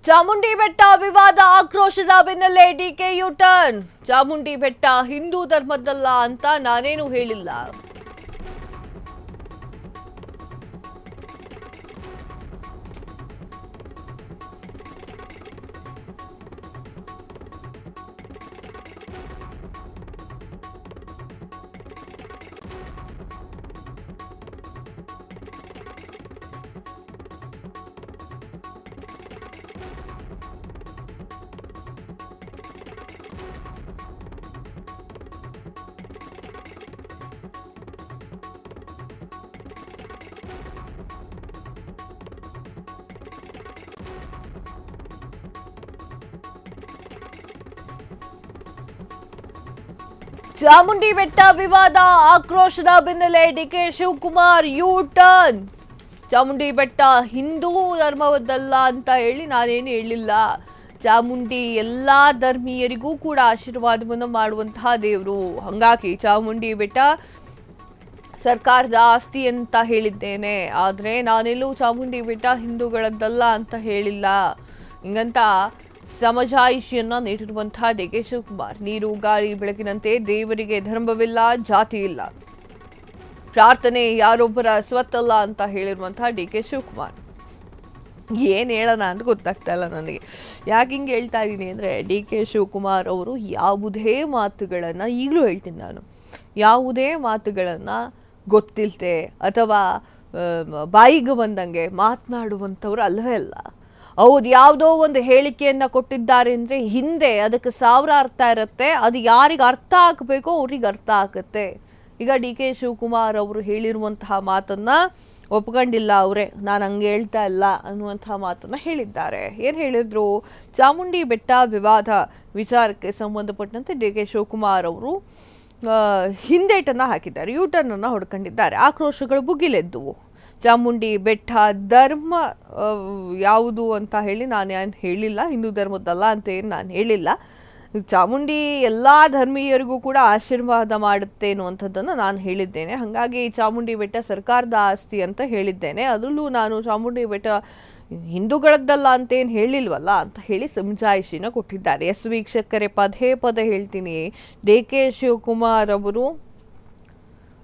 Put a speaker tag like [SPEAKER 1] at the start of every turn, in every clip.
[SPEAKER 1] ಚಾಮುಂಡಿ ಬೆಟ್ಟ ವಿವಾದ ಆಕ್ರೋಶದ ಬೆನ್ನಲ್ಲೇ ಡಿಕೆ ಯು ಟರ್ನ್. ಚಾಮುಂಡಿ ಬೆಟ್ಟ ಹಿಂದೂ ಧರ್ಮದ್ದಲ್ಲ ಅಂತ ನಾನೇನು ಹೇಳಿಲ್ಲ. ಚಾಮುಂಡಿ ಬೆಟ್ಟ ವಿವಾದ ಆಕ್ರೋಶದ ಬೆನ್ನಲ್ಲೇ ಡಿಕೆ ಶಿವಕುಮಾರ್ ಯು ಟರ್ನ್. ಚಾಮುಂಡಿ ಬೆಟ್ಟ ಹಿಂದೂ ಧರ್ಮವದ್ದಲ್ಲ ಅಂತ ಹೇಳಿ ನಾನೇನು ಹೇಳಿಲ್ಲ. ಚಾಮುಂಡಿ ಎಲ್ಲಾ ಧರ್ಮೀಯರಿಗೂ ಕೂಡ ಆಶೀರ್ವಾದವನ್ನು ಮಾಡುವಂತಹ ದೇವರು. ಹಾಗಾಗಿ ಚಾಮುಂಡಿ ಬೆಟ್ಟ ಸರ್ಕಾರದ ಆಸ್ತಿ ಅಂತ ಹೇಳಿದ್ದೇನೆ. ಆದರೆ ನಾನೆಲ್ಲೂ ಚಾಮುಂಡಿ ಬೆಟ್ಟ ಹಿಂದೂಗಳದ್ದಲ್ಲ ಅಂತ ಹೇಳಿಲ್ಲ. ಹಿಂಗಂತ ಸಮಜಾಯಿಷಿಯನ್ನ ನೀಡಿರುವಂತಹ ಡಿಕೆ ಶಿವಕುಮಾರ್, ನೀರು ಗಾಳಿ ಬೆಳಕಿನಂತೆ ದೇವರಿಗೆ ಧರ್ಮವಿಲ್ಲ, ಜಾತಿ ಇಲ್ಲ, ಪ್ರಾರ್ಥನೆ ಯಾರೊಬ್ಬರ ಸ್ವತ್ತಲ್ಲ ಅಂತ ಹೇಳಿರುವಂತಹ ಡಿಕೆ ಶಿವಕುಮಾರ್. ಏನು ಹೇಳೋಣ ಅಂತ ಗೊತ್ತಾಗ್ತಾ ಇಲ್ಲ ನನಗೆ. ಯಾಕೆ ಹಿಂಗೆ ಹೇಳ್ತಾ ಇದ್ದೀನಿ ಅಂದರೆ, ಡಿ ಕೆ ಶಿವಕುಮಾರ್ ಅವರು ಯಾವುದೇ ಮಾತುಗಳನ್ನು, ಈಗಲೂ ಹೇಳ್ತೀನಿ ನಾನು, ಯಾವುದೇ ಮಾತುಗಳನ್ನು ಗೊತ್ತಿಲ್ಲದೆ ಅಥವಾ ಬಾಯಿಗೆ ಬಂದಂಗೆ ಮಾತನಾಡುವಂಥವ್ರು ಅಲ್ಲವೇ ಅಲ್ಲ. ಹೌದು, ಯಾವುದೋ ಒಂದು ಹೇಳಿಕೆಯನ್ನು ಕೊಟ್ಟಿದ್ದಾರೆ ಅಂದರೆ ಹಿಂದೆ ಅದಕ್ಕೆ ಸಾವಿರ ಅರ್ಥ ಇರುತ್ತೆ. ಅದು ಯಾರಿಗೆ ಅರ್ಥ ಆಗಬೇಕೋ ಅವ್ರಿಗೆ ಅರ್ಥ ಆಗುತ್ತೆ. ಈಗ ಡಿ ಕೆ ಶಿವಕುಮಾರ್ ಅವರು ಹೇಳಿರುವಂತಹ ಮಾತನ್ನು ಒಪ್ಕೊಂಡಿಲ್ಲ ಅವರೇ, ನಾನು ಹಂಗೆ ಹೇಳ್ತಾ ಇಲ್ಲ ಅನ್ನುವಂತಹ ಮಾತನ್ನು ಹೇಳಿದ್ದಾರೆ. ಏನು ಹೇಳಿದ್ರು? ಚಾಮುಂಡಿ ಬೆಟ್ಟ ವಿವಾದ ವಿಚಾರಕ್ಕೆ ಸಂಬಂಧಪಟ್ಟಂತೆ ಡಿ ಕೆ ಶಿವಕುಮಾರ್ ಅವರು ಹಿಂದೇಟನ್ನು ಹಾಕಿದ್ದಾರೆ, ಯೂಟರ್ನನ್ನು ಹೊಡ್ಕೊಂಡಿದ್ದಾರೆ. ಆಕ್ರೋಶಗಳು ಭುಗಿಲೆದ್ದುವು. ಚಾಮುಂಡಿ ಬೆಟ್ಟ ಧರ್ಮ ಯಾವುದು ಅಂತ ಹೇಳಿ ನಾನು ಏನು ಹೇಳಿಲ್ಲ, ಹಿಂದೂ ಧರ್ಮದ್ದಲ್ಲ ಅಂತ ಏನು ನಾನು ಹೇಳಿಲ್ಲ. ಚಾಮುಂಡಿ ಎಲ್ಲ ಧರ್ಮೀಯರಿಗೂ ಕೂಡ ಆಶೀರ್ವಾದ ಮಾಡುತ್ತೆ ಅನ್ನುವಂಥದ್ದನ್ನು ನಾನು ಹೇಳಿದ್ದೇನೆ. ಹಾಗಾಗಿ ಚಾಮುಂಡಿ ಬೆಟ್ಟ ಸರ್ಕಾರದ ಆಸ್ತಿ ಅಂತ ಹೇಳಿದ್ದೇನೆ. ಅದರಲ್ಲೂ ನಾನು ಚಾಮುಂಡಿ ಬೆಟ್ಟ ಹಿಂದೂಗಳದ್ದಲ್ಲ ಅಂತೇನು ಹೇಳಿಲ್ವಲ್ಲ ಅಂತ ಹೇಳಿ ಸಮಜಾಯಿಷಿನ ಕೊಟ್ಟಿದ್ದಾರೆ. ಎಸ್ ವೀಕ್ಷಕರೇ, ಪದೇ ಪದೇ ಹೇಳ್ತೀನಿ, ಡಿ ಕೆ ಶಿವಕುಮಾರ್ ಅವರು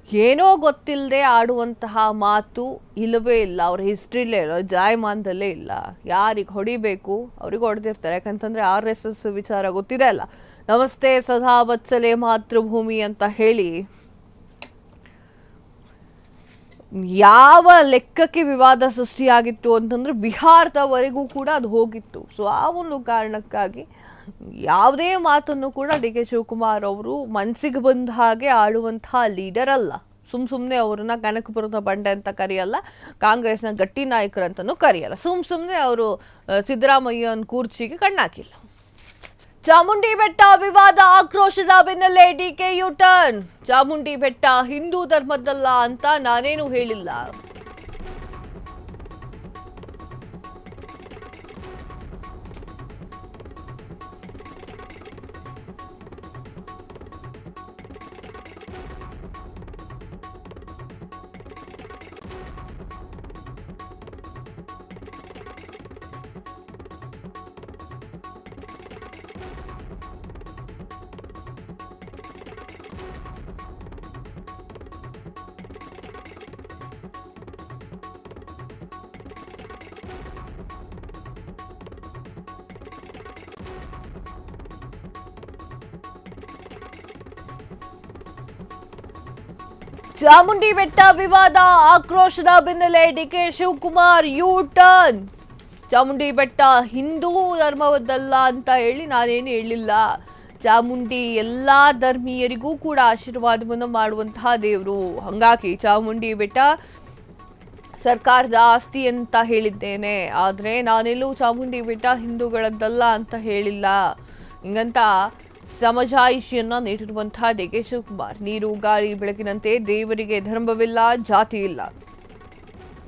[SPEAKER 1] ಏನೋ ಗೊತ್ತಿಲ್ಲದೆ ಆಡುವಂತಹ ಮಾತು ಇಲ್ಲವೇ ಇಲ್ಲ. ಅವ್ರ ಹಿಸ್ಟ್ರಿಲೇ ಇಲ್ಲ, ಜಾಯಮಾನದಲ್ಲೇ ಇಲ್ಲ. ಯಾರಿಗೆ ಹೊಡಿಬೇಕು ಅವ್ರಿಗೆ ಹೊಡೆದಿರ್ತಾರೆ. ಯಾಕಂತಂದರೆ RSS ವಿಚಾರ ಗೊತ್ತಿದೆ ಅಲ್ಲ, ನಮಸ್ತೆ ಸದಾ ವತ್ಸಲೆ ಮಾತೃಭೂಮಿ ಅಂತ ಹೇಳಿ ಯಾವ ಲೆಕ್ಕಕ್ಕೆ ವಿವಾದ ಸೃಷ್ಟಿಯಾಗಿತ್ತು ಅಂತಂದ್ರೆ ಬಿಹಾರದವರೆಗೂ ಕೂಡ ಅದು ಹೋಗಿತ್ತು. ಸೊ ಆ ಒಂದು ಕಾರಣಕ್ಕಾಗಿ ಯಾವುದೇ ಮಾತನ್ನು ಕೂಡ ಡಿ ಕೆ ಶಿವಕುಮಾರ್ ಅವರು ಮನಸ್ಸಿಗೆ ಬಂದ ಹಾಗೆ ಆಡುವಂತಹ ಲೀಡರ್ ಅಲ್ಲ. ಸುಮ್ಮನೆ ಅವ್ರನ್ನ ಕನಕಪುರದ ಬಂಡೆ ಅಂತ ಕರೆಯಲ್ಲ, ಕಾಂಗ್ರೆಸ್ನ ಗಟ್ಟಿ ನಾಯಕರಂತನೂ ಕರೆಯಲ್ಲ. ಸುಮ್ಮನೆ ಅವರು ಸಿದ್ದರಾಮಯ್ಯನ ಕೂರ್ಚಿಗೆ ಕಣ್ಣಾಕಿಲ್ಲ. ಚಾಮುಂಡಿ ಬೆಟ್ಟ ವಿವಾದ ಆಕ್ರೋಶದ ಬೆನ್ನಲ್ಲೇ ಡಿಕೆ ಯು ಟರ್ನ್. ಚಾಮುಂಡಿ ಬೆಟ್ಟ ಹಿಂದೂ ಧರ್ಮದ್ದಲ್ಲ ಅಂತ ನಾನೇನು ಹೇಳಿಲ್ಲ. ಚಾಮುಂಡಿ ಬೆಟ್ಟ ವಿವಾದ ಆಕ್ರೋಶದ ಬೆನ್ನಲ್ಲೇ ಡಿಕೆ ಶಿವಕುಮಾರ್ ಯು ಟರ್ನ್. ಚಾಮುಂಡಿ ಬೆಟ್ಟ ಹಿಂದೂ ಧರ್ಮವದ್ದಲ್ಲ ಅಂತ ಹೇಳಿ ನಾನೇನು ಹೇಳಿಲ್ಲ. ಚಾಮುಂಡಿ ಎಲ್ಲ ಧರ್ಮೀಯರಿಗೂ ಕೂಡ ಆಶೀರ್ವಾದವನ್ನು ಮಾಡುವಂತಹ ದೇವರು. ಹಾಗಾಗಿ ಚಾಮುಂಡಿ ಬೆಟ್ಟ ಸರ್ಕಾರದ ಆಸ್ತಿ ಅಂತ ಹೇಳಿದ್ದೇನೆ. ಆದರೆ ನಾನೆಲ್ಲೂ ಚಾಮುಂಡಿ ಬೆಟ್ಟ ಹಿಂದೂಗಳದ್ದಲ್ಲ ಅಂತ ಹೇಳಿಲ್ಲ. ಹಿಂಗಂತ ಸಮಜಾಯಿಷಿಯನ್ನ ನೀಡಿರುವಂತಹ ಡಿ ಕೆ ಶಿವಕುಮಾರ್, ನೀರು ಗಾಳಿ ಬೆಳಕಿನಂತೆ ದೇವರಿಗೆ ಧರ್ಮವಿಲ್ಲ, ಜಾತಿ ಇಲ್ಲ,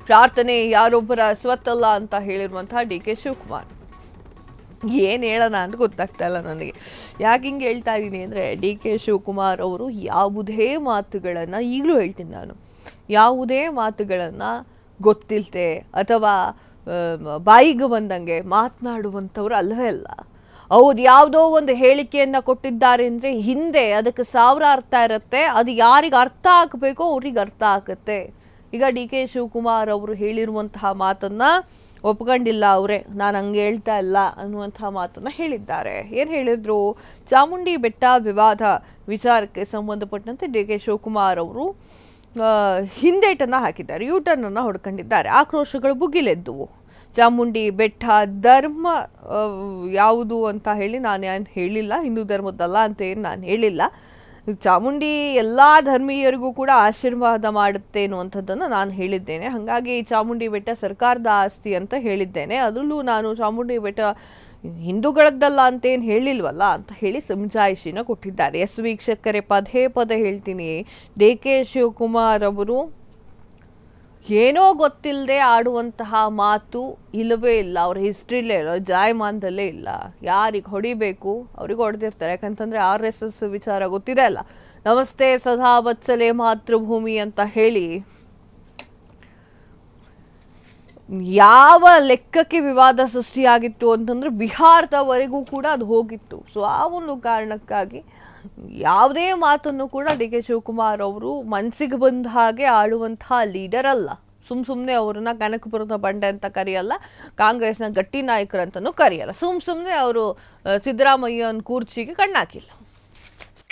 [SPEAKER 1] ಪ್ರಾರ್ಥನೆ ಯಾರೊಬ್ಬರ ಸ್ವತ್ತಲ್ಲ ಅಂತ ಹೇಳಿರುವಂತಹ ಡಿ ಕೆ ಶಿವಕುಮಾರ್. ಏನು ಹೇಳೋಣ ಅಂತ ಗೊತ್ತಾಗ್ತಾ ಇಲ್ಲ ನನಗೆ. ಯಾಕೆ ಹಿಂಗೆ ಹೇಳ್ತಾ ಇದ್ದೀನಿ ಅಂದರೆ, ಡಿ ಕೆ ಶಿವಕುಮಾರ್ ಅವರು ಯಾವುದೇ ಮಾತುಗಳನ್ನು, ಈಗಲೂ ಹೇಳ್ತೀನಿ ನಾನು, ಯಾವುದೇ ಮಾತುಗಳನ್ನು ಗೊತ್ತಿಲ್ಲದೆ ಅಥವಾ ಬಾಯಿಗೆ ಬಂದಂಗೆ ಮಾತನಾಡುವಂಥವ್ರು ಅಲ್ಲವೇ ಅಲ್ಲ. ಅವ್ರು ಯಾವುದೋ ಒಂದು ಹೇಳಿಕೆಯನ್ನು ಕೊಟ್ಟಿದ್ದಾರೆ ಅಂದರೆ ಹಿಂದೆ ಅದಕ್ಕೆ 1000 ಅರ್ಥ ಇರುತ್ತೆ. ಅದು ಯಾರಿಗೆ ಅರ್ಥ ಆಗಬೇಕೋ ಅವ್ರಿಗೆ ಅರ್ಥ ಆಗುತ್ತೆ. ಈಗ DK ಶಿವಕುಮಾರ್ ಅವರು ಹೇಳಿರುವಂತಹ ಮಾತನ್ನು ಒಪ್ಕೊಂಡಿಲ್ಲ ಅವರೇ, ನಾನು ಹಂಗೆ ಹೇಳ್ತಾ ಇಲ್ಲ ಅನ್ನುವಂತಹ ಮಾತನ್ನು ಹೇಳಿದ್ದಾರೆ. ಏನು ಹೇಳಿದ್ರು? ಚಾಮುಂಡಿ ಬೆಟ್ಟ ವಿವಾದ ವಿಚಾರಕ್ಕೆ ಸಂಬಂಧಪಟ್ಟಂತೆ DK ಶಿವಕುಮಾರ್ ಅವರು ಹಿಂದೇಟನ್ನು ಹಾಕಿದ್ದಾರೆ, ಯೂಟರ್ನನ್ನು ಹೊಡ್ಕೊಂಡಿದ್ದಾರೆ. ಆಕ್ರೋಶಗಳು ಭುಗಿಲೆದ್ದುವು. ಚಾಮುಂಡಿ ಬೆಟ್ಟ ಧರ್ಮ ಯಾವುದು ಅಂತ ಹೇಳಿ ನಾನು ಏನು ಹೇಳಿಲ್ಲ, ಹಿಂದೂ ಧರ್ಮದ್ದಲ್ಲ ಅಂತ ಏನು ನಾನು ಹೇಳಿಲ್ಲ. ಚಾಮುಂಡಿ ಎಲ್ಲ ಧರ್ಮೀಯರಿಗೂ ಕೂಡ ಆಶೀರ್ವಾದ ಮಾಡುತ್ತೆ ಅನ್ನುವಂಥದ್ದನ್ನು ನಾನು ಹೇಳಿದ್ದೇನೆ. ಹಾಗಾಗಿ ಚಾಮುಂಡಿ ಬೆಟ್ಟ ಸರ್ಕಾರದ ಆಸ್ತಿ ಅಂತ ಹೇಳಿದ್ದೇನೆ. ಅದರಲ್ಲೂ ನಾನು ಚಾಮುಂಡಿ ಬೆಟ್ಟ ಹಿಂದೂಗಳದ್ದಲ್ಲ ಅಂತೇನು ಹೇಳಿಲ್ವಲ್ಲ ಅಂತ ಹೇಳಿ ಸಮಜಾಯಿಷಿನ ಕೊಟ್ಟಿದ್ದಾರೆ. ವೀಕ್ಷಕರೇ, ಪದೇ ಪದೇ ಹೇಳ್ತೀನಿ, DK ಶಿವಕುಮಾರ್ ಅವರು ಏನೋ ಗೊತ್ತಿಲ್ಲದೆ ಆಡುವಂತಹ ಮಾತು ಇಲ್ಲವೇ ಇಲ್ಲ. ಅವ್ರ ಹಿಸ್ಟ್ರಿಲೇ ಇಲ್ಲ, ಜಾಯಮಾನದಲ್ಲೇ ಇಲ್ಲ. ಯಾರಿಗೆ ಹೊಡಿಬೇಕು ಅವ್ರಿಗೆ ಹೊಡೆದಿರ್ತಾರೆ. ಯಾಕಂತಂದರೆ RSS ವಿಚಾರ ಗೊತ್ತಿದೆ ಅಲ್ಲ, ನಮಸ್ತೆ ಸದಾ ವತ್ಸಲೆ ಮಾತೃಭೂಮಿ ಅಂತ ಹೇಳಿ ಯಾವ ಲೆಕ್ಕಕ್ಕೆ ವಿವಾದ ಸೃಷ್ಟಿಯಾಗಿತ್ತು ಅಂತಂದ್ರೆ ಬಿಹಾರದವರೆಗೂ ಕೂಡ ಅದು ಹೋಗಿತ್ತು. ಸೊ ಆ ಒಂದು ಕಾರಣಕ್ಕಾಗಿ ಯಾವುದೇ ಮಾತನ್ನು ಕೂಡ DK ಶಿವಕುಮಾರ್ ಅವರು ಮನಸ್ಸಿಗೆ ಬಂದ ಹಾಗೆ ಆಡುವಂತಹ ಲೀಡರ್ ಅಲ್ಲ. ಸುಮ್ಮನೆ ಅವ್ರನ್ನ ಕನಕಪುರದ ಬಂಡೆ ಅಂತ ಕರೆಯಲ್ಲ, ಕಾಂಗ್ರೆಸ್ನ ಗಟ್ಟಿ ನಾಯಕರಂತನೂ ಕರೆಯಲ್ಲ. ಸುಮ್ಮನೆ ಅವರು ಸಿದ್ದರಾಮಯ್ಯನ ಕೂರ್ಚಿಗೆ ಕಣ್ಣಾಕಿಲ್ಲ.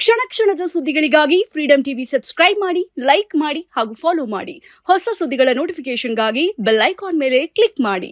[SPEAKER 2] ಕ್ಷಣ ಕ್ಷಣದ ಸುದ್ದಿಗಳಿಗಾಗಿ ಫ್ರೀಡಂ ಟಿವಿ ಸಬ್ಸ್ಕ್ರೈಬ್ ಮಾಡಿ, ಲೈಕ್ ಮಾಡಿ ಹಾಗೂ ಫಾಲೋ ಮಾಡಿ. ಹೊಸ ಸುದ್ದಿಗಳ ನೋಟಿಫಿಕೇಶನ್ಗಾಗಿ ಬೆಲ್ ಐಕಾನ್ ಮೇಲೆ ಕ್ಲಿಕ್ ಮಾಡಿ.